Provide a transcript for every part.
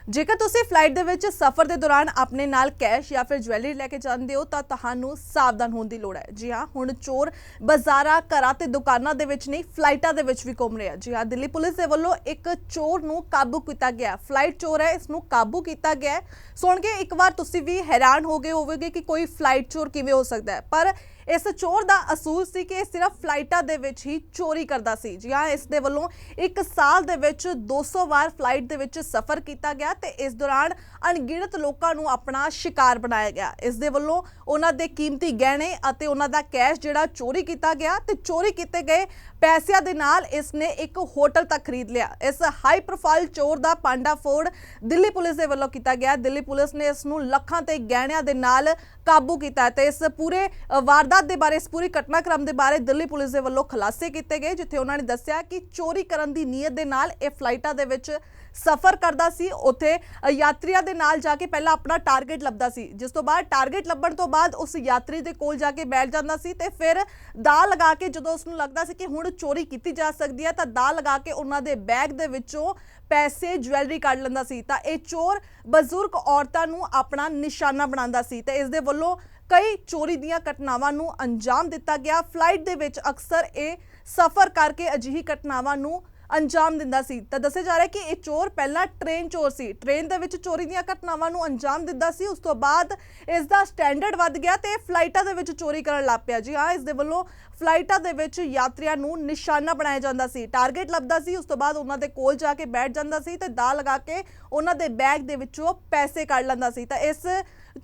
ਜੇਕਰ ਤੁਸੀਂ ਫਲਾਈਟ ਦੇ ਵਿੱਚ ਸਫ਼ਰ ਦੇ ਦੌਰਾਨ ਆਪਣੇ ਨਾਲ ਕੈਸ਼ ਜਾਂ ਫਿਰ ਜਵੈਲਰੀ ਲੈ ਕੇ ਜਾਂਦੇ ਹੋ ਤਾਂ ਤੁਹਾਨੂੰ ਸਾਵਧਾਨ ਹੋਣ ਦੀ ਲੋੜ ਹੈ। ਜੀ ਹਾਂ, ਹੁਣ ਚੋਰ ਬਾਜ਼ਾਰਾਂ, ਘਰਾਂ ਤੇ ਦੁਕਾਨਾਂ ਦੇ ਵਿੱਚ ਨਹੀਂ, ਫਲਾਈਟਾਂ ਦੇ ਵਿੱਚ ਵੀ ਘੁੰਮ ਰਹੇ ਆ। ਜੀ ਹਾਂ, ਦਿੱਲੀ ਪੁਲਿਸ ਦੇ ਵੱਲੋਂ ਇੱਕ ਚੋਰ ਨੂੰ ਕਾਬੂ ਕੀਤਾ ਗਿਆ। ਫਲਾਈਟ ਚੋਰ ਹੈ, ਇਸ ਨੂੰ ਕਾਬੂ ਕੀਤਾ ਗਿਆ। ਸੁਣ ਕੇ ਇੱਕ ਵਾਰ ਤੁਸੀਂ ਵੀ ਹੈਰਾਨ ਹੋ ਗਏ ਹੋਵੋਗੇ ਕਿ ਕੋਈ ਫਲਾਈਟ ਚੋਰ ਕਿਵੇਂ ਹੋ ਸਕਦਾ ਹੈ, ਪਰ ਇਸ ਚੋਰ ਦਾ ਅਸੂਲ ਸੀ ਕਿ ਇਹ ਸਿਰਫ ਫਲਾਈਟਾਂ ਦੇ ਵਿੱਚ ਹੀ ਚੋਰੀ ਕਰਦਾ ਸੀ। ਜੀ ਹਾਂ, ਇਸ ਦੇ ਵੱਲੋਂ ਇੱਕ ਸਾਲ ਦੇ ਵਿੱਚ 200 ਵਾਰ ਫਲਾਈਟ ਦੇ ਵਿੱਚ ਸਫ਼ਰ ਕੀਤਾ ਗਿਆ ਤੇ ਇਸ ਦੌਰਾਨ ਅਣਗਿਣਤ ਲੋਕਾਂ ਨੂੰ ਆਪਣਾ ਸ਼ਿਕਾਰ ਬਣਾਇਆ ਗਿਆ। ਇਸ ਦੇ ਵੱਲੋਂ ਉਹਨਾਂ ਦੇ ਕੀਮਤੀ ਗਹਿਣੇ ਅਤੇ ਉਹਨਾਂ ਦਾ ਕੈਸ਼ ਜਿਹੜਾ ਚੋਰੀ ਕੀਤਾ ਗਿਆ ਤੇ ਚੋਰੀ ਕੀਤੇ ਗਏ ਪੈਸਿਆਂ ਦੇ ਨਾਲ ਇਸ ਨੇ ਇੱਕ ਹੋਟਲ ਤੱਕ ਖਰੀਦ ਲਿਆ। ਇਸ ਹਾਈ ਪ੍ਰੋਫਾਈਲ ਚੋਰ ਦਾ ਪਾਂਡਾਫੋੜ ਦਿੱਲੀ ਪੁਲਿਸ ਦੇ ਵੱਲੋਂ ਕੀਤਾ ਗਿਆ। ਦਿੱਲੀ ਪੁਲਿਸ ਨੇ ਇਸ ਨੂੰ ਲੱਖਾਂ ਤੇ ਗਹਿਣਿਆਂ ਦੇ ਨਾਲ ਕਾਬੂ ਕੀਤਾ ਤੇ ਇਸ ਪੂਰੇ ਵਾਰਦਾਤ ਦੇ ਬਾਰੇ, ਇਸ ਪੂਰੀ ਘਟਨਾਕ੍ਰਮ ਦੇ ਬਾਰੇ ਦਿੱਲੀ ਪੁਲਿਸ ਦੇ ਵੱਲੋਂ ਖੁਲਾਸੇ ਕੀਤੇ ਗਏ, ਜਿੱਥੇ ਉਹਨਾਂ ਨੇ ਦੱਸਿਆ ਕਿ ਚੋਰੀ ਕਰਨ ਦੀ ਨੀਅਤ ਦੇ ਨਾਲ ਇਹ ਫਲਾਈਟਾਂ ਦੇ ਵਿੱਚ ਸਫ਼ਰ ਕਰਦਾ ਸੀ। ਉੱਥੇ ਯਾਤਰੀਆਂ ਦੇ ਨਾਲ ਜਾ ਕੇ ਪਹਿਲਾਂ ਆਪਣਾ ਟਾਰਗੇਟ ਲੱਭਦਾ ਸੀ, ਜਿਸ ਤੋਂ ਬਾਅਦ ਟਾਰਗੇਟ ਲੱਭਣ ਤੋਂ ਬਾਅਦ ਉਸ ਯਾਤਰੀ ਦੇ ਕੋਲ ਜਾ ਕੇ ਬੈਠ ਜਾਂਦਾ ਸੀ ਤੇ ਫਿਰ ਦਾਅ ਲਗਾ ਕੇ ਜਦੋਂ ਉਸ ਨੂੰ ਲੱਗਦਾ ਸੀ ਕਿ ਹੁਣ ਚੋਰੀ ਕੀਤੀ ਜਾ ਸਕਦੀ ਹੈ ਤਾਂ ਦਾਅ ਲਗਾ ਕੇ ਉਹਨਾਂ ਦੇ ਬੈਗ ਦੇ ਵਿੱਚੋਂ ਪੈਸੇ, ਜਵੈਲਰੀ ਕੱਢ ਲੈਂਦਾ ਸੀ। ਤਾਂ ਇਹ ਚੋਰ ਬਜ਼ੁਰਗ ਔਰਤਾਂ ਨੂੰ ਆਪਣਾ ਨਿਸ਼ਾਨਾ ਬਣਾਉਂਦਾ ਸੀ ਤੇ ਇਸ ਦੇ ਵੱਲੋਂ ਕਈ ਚੋਰੀ ਦੀਆਂ ਘਟਨਾਵਾਂ ਨੂੰ ਅੰਜਾਮ ਦਿੱਤਾ ਗਿਆ। ਫਲਾਈਟ ਦੇ ਵਿੱਚ ਅਕਸਰ ਇਹ ਸਫ਼ਰ ਕਰਕੇ ਅਜਿਹੀ ਘਟਨਾਵਾਂ ਨੂੰ ਅੰਜਾਮ ਦਿੰਦਾ ਸੀ। ਤਾਂ ਦੱਸਿਆ ਜਾ ਰਿਹਾ ਕਿ ਇਹ ਚੋਰ ਪਹਿਲਾਂ ਟ੍ਰੇਨ ਚੋਰ ਸੀ, ਟ੍ਰੇਨ ਦੇ ਵਿੱਚ ਚੋਰੀ ਦੀਆਂ ਘਟਨਾਵਾਂ ਨੂੰ ਅੰਜਾਮ ਦਿੰਦਾ ਸੀ। ਉਸ ਤੋਂ ਬਾਅਦ ਇਸ ਦਾ ਸਟੈਂਡਰਡ ਵੱਧ ਗਿਆ ਤੇ ਫਲਾਈਟਾਂ ਦੇ ਵਿੱਚ ਚੋਰੀ ਕਰਨ ਲੱਗ ਪਿਆ। ਜੀ ਹਾਂ, ਇਸ ਦੇ ਵੱਲੋਂ ਫਲਾਈਟਾਂ ਦੇ ਵਿੱਚ ਯਾਤਰੀਆਂ ਨੂੰ ਨਿਸ਼ਾਨਾ ਬਣਾਇਆ ਜਾਂਦਾ ਸੀ, ਟਾਰਗੇਟ ਲੱਭਦਾ ਸੀ, ਉਸ ਤੋਂ ਬਾਅਦ ਉਹਨਾਂ ਦੇ ਕੋਲ ਜਾ ਕੇ ਬੈਠ ਜਾਂਦਾ ਸੀ ਤੇ ਦਾਅ ਲਗਾ ਕੇ ਉਹਨਾਂ ਦੇ ਬੈਗ ਦੇ ਵਿੱਚੋਂ ਪੈਸੇ ਕੱਢ ਲੈਂਦਾ ਸੀ। ਤਾਂ ਇਸ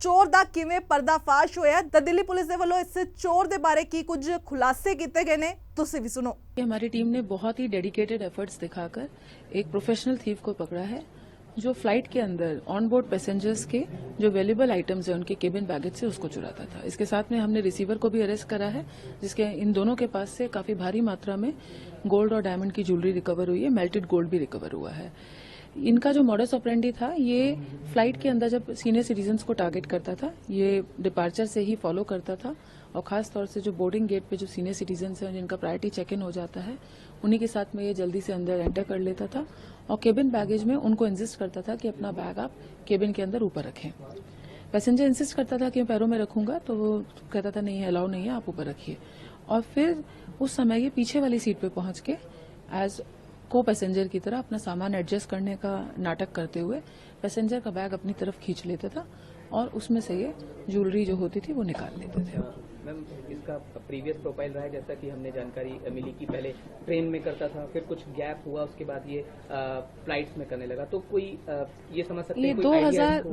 ਚੋਰ ਦਾ ਕਿਵੇਂ ਪਰਦਾਫਾਸ਼ ਹੋਇਆ ਤਾਂ ਦਿੱਲੀ ਪੁਲਿਸ ਦੇ ਵੱਲੋਂ ਇਸ ਚੋਰ ਦੇ ਬਾਰੇ ਕੀ ਕੁਝ ਖੁਲਾਸੇ ਕੀਤੇ ਗਏ ਨੇ, ਤੁਸੀਂ भी सुनो। हमारी टीम ने बहुत ही डेडिकेटेड एफर्ट्स दिखाकर एक प्रोफेशनल थीफ को पकड़ा है, जो फ्लाइट के अंदर ऑन बोर्ड पैसेंजर्स के जो वैल्यूएबल आइटम्स है उनके केबिन बैगेज से उसको चुराता था। इसके साथ में हमने रिसीवर को भी अरेस्ट करा है, जिसके इन दोनों के पास से काफी भारी मात्रा में गोल्ड और डायमंड की ज्वेलरी रिकवर हुई है, मेल्टेड गोल्ड भी रिकवर हुआ है। इनका जो मॉडस ऑपरेंडी था, ये फ्लाइट के अंदर जब सीनियर सिटीजन्स को टारगेट करता था, ये डिपार्चर से ही फॉलो करता था और खास तौर से जो बोर्डिंग गेट पे जो सीनियर सिटीजन्स हैं जिनका प्रायोरिटी चेक इन हो जाता है, उन्हीं के साथ में ये जल्दी से अंदर एंटर कर लेता था और केबिन बैगेज में उनको इंसिस्ट करता था कि अपना बैग आप केबिन के अंदर ऊपर रखें। पैसेंजर इंसिस्ट करता था कि मैं पैरों में रखूंगा, तो वो कहता था नहीं है, अलाउ नहीं है, आप ऊपर रखिए। और फिर उस समय ये पीछे वाली सीट पे पहुंच के एज को पैसेंजर की तरह अपना सामान एडजस्ट करने का नाटक करते हुए पैसेंजर का बैग अपनी तरफ खींच लेता था और उसमें से ये ज्वेलरी जो होती थी वो निकाल लेते थे। मैम, इसका प्रीवियस प्रोफाइल रहा है, जैसा कि हमने जानकारी मिली कि पहले ट्रेन में करता था, फिर कुछ गैप हुआ, उसके बाद ये फ्लाइट्स में करने लगा, तो कोई ये समझ सकते हैं ये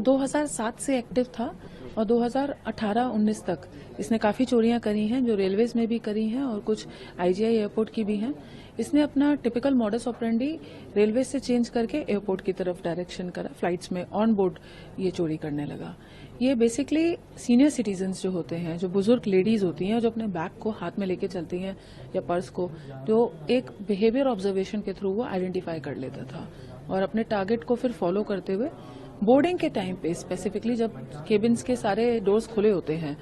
2007 से एक्टिव था और 2018-19 तक इसने काफी चोरियां करी हैं, जो रेलवेज में भी करी हैं और कुछ आईजीआई एयरपोर्ट की भी हैं। इसने अपना टिपिकल मॉडस ऑपरेंडी रेलवे से चेंज करके एयरपोर्ट की तरफ डायरेक्शन करा, फ्लाइट्स में ऑन बोर्ड ये चोरी करने लगा। ये बेसिकली सीनियर सिटीजन्स जो होते हैं, जो बुजुर्ग लेडीज होती हैं, जो अपने बैग को हाथ में लेके चलती हैं या पर्स को, जो एक बिहेवियर ऑब्जर्वेशन के थ्रू वो आइडेंटिफाई कर लेता था और अपने टारगेट को फिर फॉलो करते हुए बोर्डिंग के टाइम पे स्पेसिफिकली जब केबिन्स के सारे डोर्स खुले होते हैं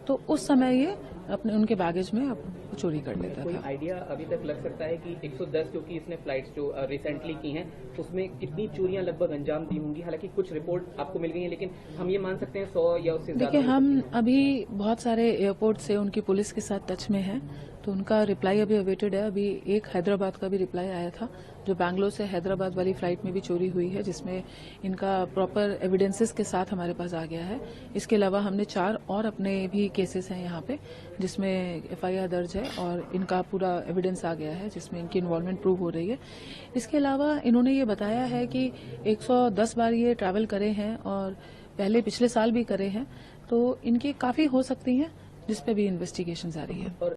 तो उस समय ये अपने उनके बैगेज में चोरी कर लेता कोई था। आइडिया अभी तक लग सकता है कि 110 क्योंकि इसने फ्लाइट्स जो रिसेंटली की हैं उसमें कितनी चोरियां लगभग अंजाम दी होंगी? हालांकि कुछ रिपोर्ट आपको मिल गई है, लेकिन हम ये मान सकते हैं 100 या उससे ज्यादा? देखिए, हम अभी बहुत सारे एयरपोर्ट से उनकी पुलिस के साथ टच में हैं, तो उनका रिप्लाई अभी अवेटेड है। अभी एक हैदराबाद का भी रिप्लाई आया था, जो बैंगलोर से हैदराबाद वाली फ्लाइट में भी चोरी हुई है, जिसमें इनका प्रॉपर एविडेंसेस के साथ हमारे पास आ गया है। इसके अलावा हमने 4 और अपने भी केसेस हैं यहाँ पे, जिसमें एफआईआर दर्ज है और इनका पूरा एविडेंस आ गया है, जिसमें इनकी इन्वॉल्वमेंट प्रूव हो रही है। इसके अलावा इन्होंने ये बताया है कि 110 बार ये ट्रैवल करे हैं और पहले पिछले साल भी करे हैं, तो इनकी काफी हो सकती हैं, जिस पे भी इन्वेस्टिगेशन जारी है।